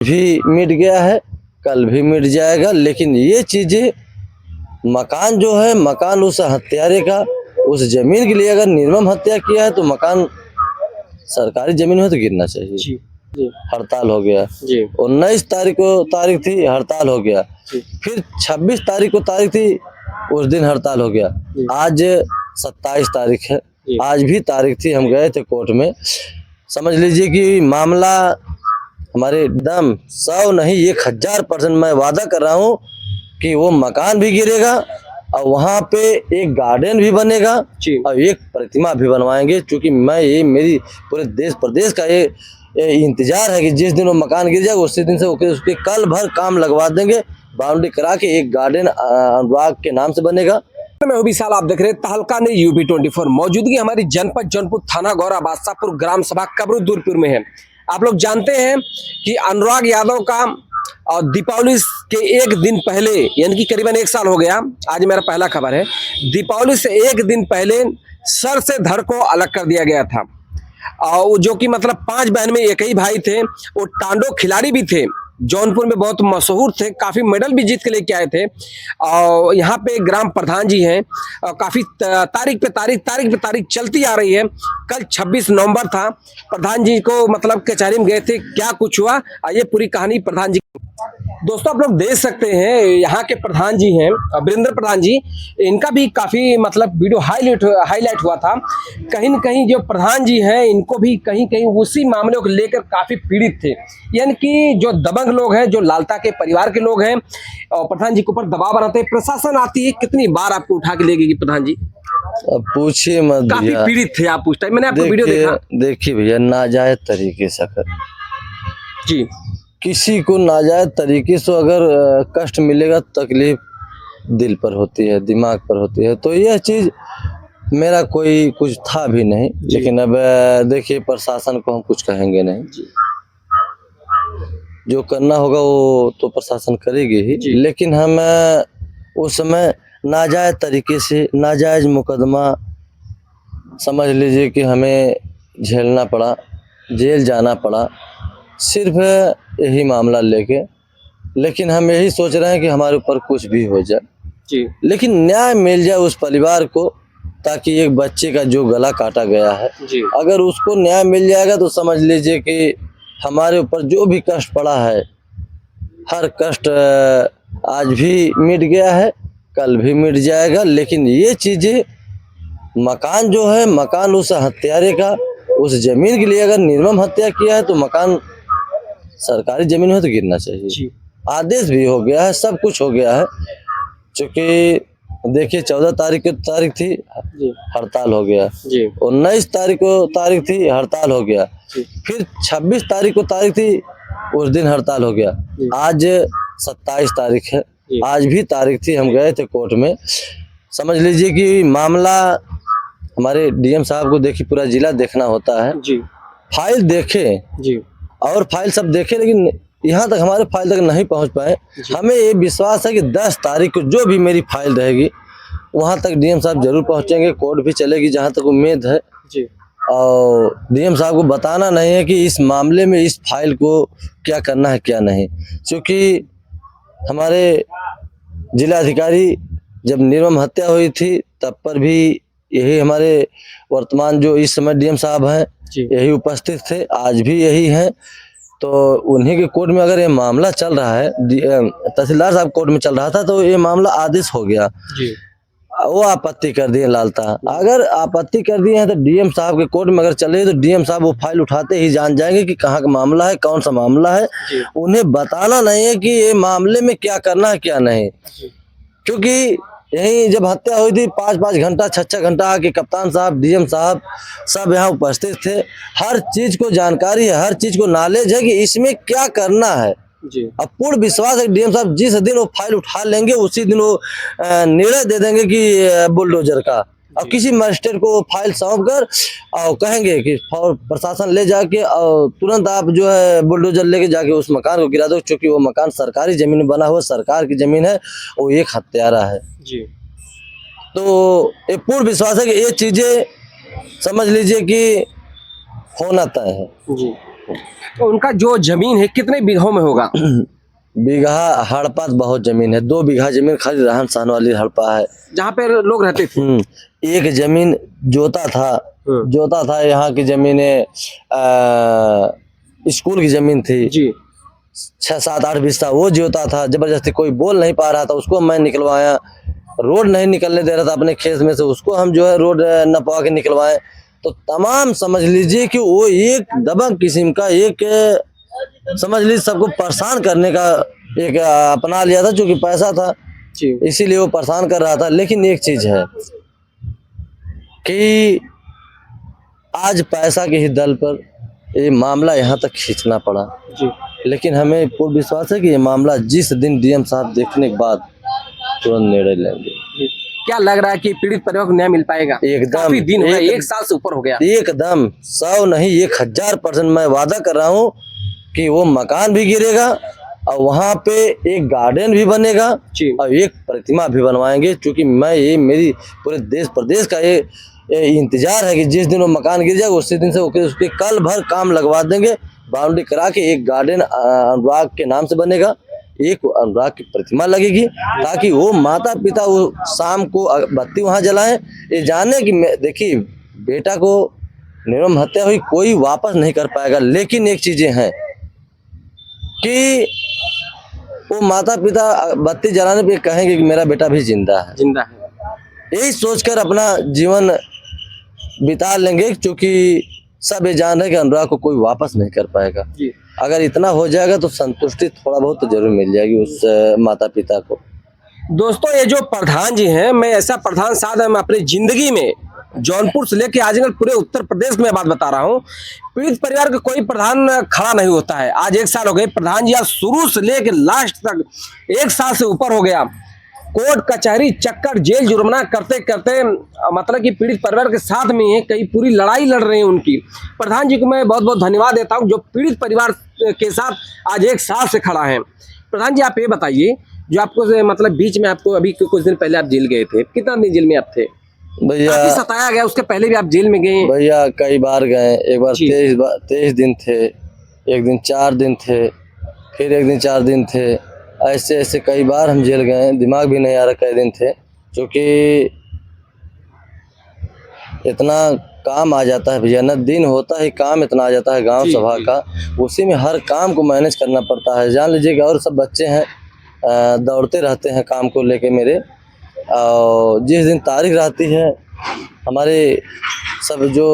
भी मिट गया है, कल भी मिट जाएगा। लेकिन ये चीजें, मकान जो है, मकान उस हत्यारे का, उस जमीन के लिए अगर निर्मम हत्या किया है तो मकान सरकारी जमीन में तो गिरना चाहिए। जी जी हड़ताल हो गया जी 19 तारीख को, तारीख थी, हड़ताल हो गया। जी फिर 26 तारीख को तारीख थी, उस दिन हड़ताल हो गया। जी। आज 27 तारीख है, जी। आज भी तारीख थी, हम गए थे कोर्ट में। समझ लीजिए कि मामला हमारे एकदम 100 नहीं 1000% मैं वादा कर रहा हूँ कि वो मकान भी गिरेगा और वहाँ पे एक गार्डन भी बनेगा जी। और एक प्रतिमा भी बनवाएंगे। क्योंकि मैं ये मेरी पूरे देश प्रदेश का ये इंतजार है कि जिस दिन वो मकान गिर जाएगा उसी दिन से उसके कल भर काम लगवा देंगे, बाउंड्री करा के एक गार्डन अनुराग के नाम से बनेगा। मैं हूं विशाल, आप देख रहे हैं तहलका न्यूज़ यूपी 24। मौजूदगी हमारी जनपद जौनपुर थाना गौरा बादशाहपुर ग्राम सभा कबरूदुरपुर में है। आप लोग जानते हैं कि अनुराग यादव का और दीपावली के एक दिन पहले, यानी कि करीबन 1 साल हो गया, आज मेरा पहला खबर है, दीपावली से एक दिन पहले सर से धड़ को अलग कर दिया गया था। और जो कि मतलब 5 बहन में एक ही भाई थे, वो टांडो खिलाड़ी भी थे, जौनपुर में बहुत मशहूर थे, काफ़ी मेडल भी जीत के लेके आए थे। और यहाँ पे ग्राम प्रधान जी हैं, काफ़ी तारीख पे तारीख चलती आ रही है। कल 26 नवंबर था, प्रधान जी को मतलब कचहरी में गए थे, क्या कुछ हुआ, आइए पूरी कहानी प्रधान जी। दोस्तों आप लोग देख सकते हैं, यहाँ के प्रधान जी हैं वीरेंद्र प्रधान जी, इनका भी काफ़ी मतलब वीडियो हाईलाइट हुआ था। कहीं न कहीं जो प्रधान जी हैं, इनको भी कहीं कहीं उसी मामले को लेकर काफ़ी पीड़ित थे। यानी कि जो दबंग लोग हैं, जो लालता के परिवार के लोग हैं, और प्रधान जी के ऊपर दबाव बनाते हैं। प्रशासन आती है, कितनी बार आपको उठा के ले गई प्रधान जी? अब पूछिए मत काफ़ी भैया। पीड़ित थे आप उस टाइम, मैंने आपको वीडियो देखा। देखिए भैया, नाजायज तरीके से अगर जी किसी को नाजायज तरीके से अगर कष्ट मिलेगा, तकलीफ दिल पर होती है, दिमाग पर होती है। तो यह चीज मेरा कोई कुछ था भी नहीं। लेकिन अब देखिए, प्रशासन को हम कुछ कहेंगे नहीं, जो करना होगा वो तो प्रशासन करेगी ही। लेकिन हम उस समय नाजायज तरीके से, नाजायज मुकदमा समझ लीजिए कि हमें झेलना पड़ा, जेल जाना पड़ा, सिर्फ यही मामला लेके। लेकिन हम यही सोच रहे हैं कि हमारे ऊपर कुछ भी हो जाए जी लेकिन न्याय मिल जाए उस परिवार को, ताकि एक बच्चे का जो गला काटा गया है, जी अगर उसको न्याय मिल जाएगा तो समझ लीजिए कि हमारे ऊपर जो भी कष्ट पड़ा है, हर कष्ट आज भी मिट गया है, कल भी मिट जाएगा। लेकिन ये चीजें, मकान जो है, मकान उस हत्यारे का, उस जमीन के लिए अगर निर्मम हत्या किया है तो मकान सरकारी जमीन में तो गिरना चाहिए। जी आदेश भी हो गया है, सब कुछ हो गया है। क्योंकि देखिए 14 तारीख की तारीख थी, जी हड़ताल हो गया। जी 19 तारीख को तारीख थी, हड़ताल हो गया। जी। फिर 26 तारीख को तारीख थी, उस दिन हड़ताल हो गया। आज 27 तारीख है, आज भी तारीख थी, हम गए थे कोर्ट में। समझ लीजिए कि मामला हमारे डीएम साहब को देखिए, पूरा जिला देखना होता है। जी फाइल देखे जी और फाइल सब देखे, लेकिन यहाँ तक हमारे फाइल तक नहीं पहुँच पाए। हमें ये विश्वास है कि 10 तारीख को जो भी मेरी फाइल रहेगी वहाँ तक डीएम साहब जरूर पहुँचेंगे, कोर्ट भी चलेगी, जहाँ तक उम्मीद है। जी और डीएम साहब को बताना नहीं है कि इस मामले में इस फाइल को क्या करना है क्या नहीं। क्योंकि हमारे जिलाधिकारी जब निर्मम हत्या हुई थी तब पर भी यही हमारे वर्तमान जो इस समय डीएम साहब हैं, यही उपस्थित थे, आज भी यही हैं। तो उन्हीं के कोर्ट में अगर ये मामला चल रहा है, तहसीलदार साहब कोर्ट में चल रहा था, तो ये मामला आदेश हो गया। जी वो आपत्ति कर दिए लालता। अगर आपत्ति कर दिए हैं तो डीएम साहब के कोर्ट में अगर चले तो डीएम साहब वो फाइल उठाते ही जान जाएंगे कि कहाँ का मामला है, कौन सा मामला है। उन्हें बताना नहीं है कि ये मामले में क्या करना है क्या नहीं। क्योंकि यही जब हत्या हुई थी 5-5 घंटा 6-6 घंटा के कप्तान साहब, डीएम साहब सब यहाँ उपस्थित थे। हर चीज को जानकारी है, हर चीज को नॉलेज है कि इसमें क्या करना है। अब पूर्ण विश्वास है डीएम साहब जिस दिन वो फाइल उठा लेंगे उसी दिन वो निर्णय दे देंगे कि बुलडोजर का। और किसी मजिस्ट्रेट को फाइल सौंप कर और कहेंगे कि प्रशासन ले जाके और तुरंत आप जो है बुलडोजर लेके जाके उस मकान को गिरा दो। क्योंकि वो मकान सरकारी जमीन में बना हुआ, सरकार की जमीन है, वो एक हत्यारा है। तो ये पूर्ण विश्वास है कि ये चीजें समझ लीजिए कि होना तय है। को। तो उनका जो जमीन है कितने बीघों में होगा? बीघा हड़पा तो बहुत जमीन है, 2 बीघा जमीन खाली रहन सहन वाली हड़पा है। जहाँ पे लोग रहते थे। एक जमीन जोता था, यहाँ की जमीनें स्कूल की जमीन थी जी 6-7-8 बिस्सा, वो जोता था। जबरदस्ती कोई बोल नहीं पा रहा था, उसको मैं निकलवाया। रोड नहीं निकलने दे रहा था अपने खेत में से, उसको हम जो है रोड नपवा के निकलवाए। तो तमाम समझ लीजिए कि वो एक दबंग किस्म का, एक समझ लीजिए सबको परेशान करने का एक अपना लिया था, क्योंकि पैसा था जी इसीलिए वो परेशान कर रहा था। लेकिन एक चीज है कि आज पैसा के ही दल पर ये मामला यहाँ तक खींचना पड़ा। जी। लेकिन हमें पूर्ण विश्वास है कि ये मामला जिस दिन डीएम साहब देखने के बाद तुरंत निर्णय लेंगे। क्या लग रहा है कि पीड़ित परिवार को न्याय मिल पाएगा? एकदम, काफी दिन हो गए, 1 साल से ऊपर हो गया। एकदम 100 नहीं 1000% मैं वादा कर रहा हूँ कि वो मकान भी गिरेगा और वहाँ पे एक गार्डन भी बनेगा जी। और एक प्रतिमा भी बनवाएंगे। क्योंकि मैं ये मेरी पूरे देश प्रदेश का ये इंतजार है कि जिस दिन वो मकान गिर जाएगा उसी दिन से उसके कल भर काम लगवा देंगे। बाउंड्री करा के एक गार्डन अनुराग के नाम से बनेगा, एक अनुराग की प्रतिमा लगेगी, ताकि वो माता पिता वो शाम को बत्ती वहां जलाएं, ये जाने कि देखिए बेटा को निर्मम हत्या हुई, कोई वापस नहीं कर पाएगा। लेकिन एक चीजें हैं कि वो माता पिता बत्ती जलाने पे कहेंगे कि मेरा बेटा भी जिंदा है, यही सोचकर अपना जीवन बिता लेंगे। क्योंकि सब ये जान रहे कि अनुराग को कोई वापस नहीं कर पाएगा। जी। अगर इतना हो जाएगा तो संतुष्टि थोड़ा बहुत तो जरूर मिल जाएगी उस माता पिता को। दोस्तों ये जो प्रधान जी हैं, मैं ऐसा प्रधान साथ मैं अपनी जिंदगी में जौनपुर से लेके आजकल पूरे उत्तर प्रदेश में बात बता रहा हूँ, पीड़ित परिवार का कोई प्रधान खड़ा नहीं होता है। आज 1 साल हो गए, प्रधान जी आज शुरू से लेके लास्ट तक 1 साल से ऊपर हो गया, कोर्ट कचहरी चक्कर जेल जुर्माना करते करते मतलब कि पीड़ित परिवार के साथ में है, कई पूरी लड़ाई लड़ रहे हैं उनकी। प्रधान जी को मैं बहुत बहुत धन्यवाद देता हूँ जो पीड़ित परिवार के साथ आज 1 साल से खड़ा है। प्रधान जी आप ये बताइए, जो आपको मतलब बीच में आपको अभी कुछ दिन पहले आप जेल गए थे, कितना दिन जेल में आप थे? भैया काफी सताया गया, उसके पहले भी आप जेल में गए? भैया कई बार गए, एक बार 23 दिन थे, एक दिन 4 दिन थे, फिर एक दिन 4 दिन थे, ऐसे ऐसे कई बार हम जेल गए। दिमाग भी नहीं आ रहा कई दिन थे, क्योंकि इतना काम आ जाता है भैया, न दिन होता है काम इतना आ जाता है गांव सभा का, उसी में हर काम को मैनेज करना पड़ता है। जान लीजिए कि और सब बच्चे हैं दौड़ते रहते हैं काम को लेके मेरे, और जिस दिन तारीख रहती है हमारे सब जो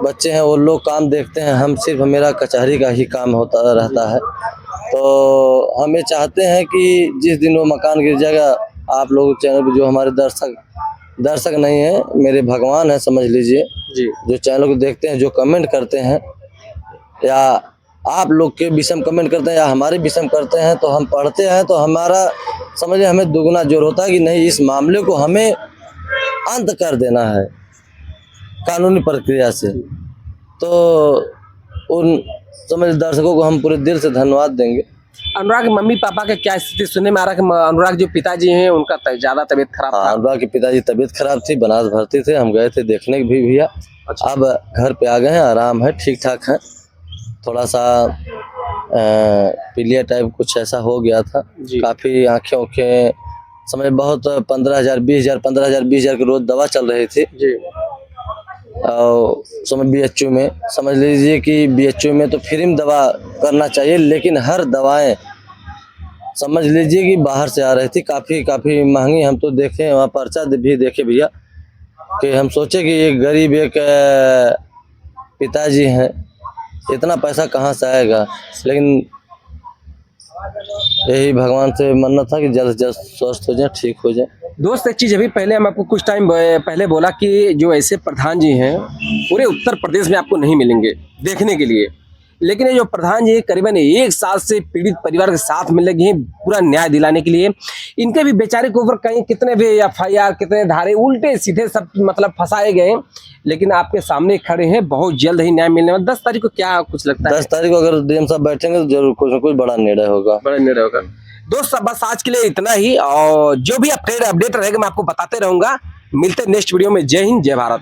बच्चे हैं वो लोग काम देखते हैं, हम सिर्फ मेरा कचहरी का ही काम होता रहता है। तो हम ये चाहते हैं कि जिस दिन वो मकान गिर जाएगा, आप लोग चैनल पर जो हमारे दर्शक नहीं है, मेरे भगवान है समझ लीजिए जी। जो चैनल को देखते हैं, जो कमेंट करते हैं, या आप लोग के विषम कमेंट करते हैं या हमारे विषम करते हैं, तो हम पढ़ते हैं तो हमारा समझिए हमें दुगना जोर होता है कि नहीं, इस मामले को हमें अंत कर देना है कानूनी प्रक्रिया से। तो उन समझ दर्शकों को हम पूरे दिल से धन्यवाद देंगे। अनुराग के मम्मी पापा का क्या स्थिति? सुनने में आ रहा है कि अनुराग जो पिताजी हैं उनका ज्यादा तबीयत खराब था। अनुराग के पिताजी तबीयत खराब थी, बनारस भर्ती थे, हम गए थे देखने भी भैया। अच्छा। अब घर पे आ गए हैं, आराम है, ठीक ठाक है। थोड़ा सा पीलिया टाइप कुछ ऐसा हो गया था, काफी आंखें समझ बहुत 15,000 20,000 15,000 20,000 की रोज दवा चल रही थी जी। और समझ BHU में, समझ लीजिए कि BHU में तो फ्री में दवा करना चाहिए, लेकिन हर दवाएं समझ लीजिए कि बाहर से आ रही थी, काफ़ी महंगी। हम तो देखे वहाँ पर्चा भी देखे भैया कि हम सोचे कि एक गरीब एक पिताजी हैं, इतना पैसा कहाँ से आएगा। लेकिन यही भगवान से मन्नत था कि जल्द से जल्द स्वस्थ हो जाए, ठीक हो जाए। दोस्त एक चीज अभी पहले हम आपको कुछ टाइम पहले बोला कि जो ऐसे प्रधान जी हैं पूरे उत्तर प्रदेश में आपको नहीं मिलेंगे देखने के लिए, लेकिन ये जो प्रधान जी करीबन 1 साल से पीड़ित परिवार के साथ में लगे हैं पूरा न्याय दिलाने के लिए। इनके भी बेचारे के ऊपर कहीं कितने भी FIR कितने धारे उल्टे सीधे सब मतलब फंसाए गए, लेकिन आपके सामने खड़े हैं, बहुत जल्द ही न्याय मिलने वाला। 10 तारीख को क्या कुछ लगता है? 10 तारीख को अगर डीएम साहब बैठेंगे तो जरूर कुछ न कुछ बड़ा निर्णय होगा। दोस्त बस आज के लिए इतना ही, और जो भी अपडेट रहेगा मैं आपको बताते रहूंगा। मिलते नेक्स्ट वीडियो में। जय हिंद, जय भारत।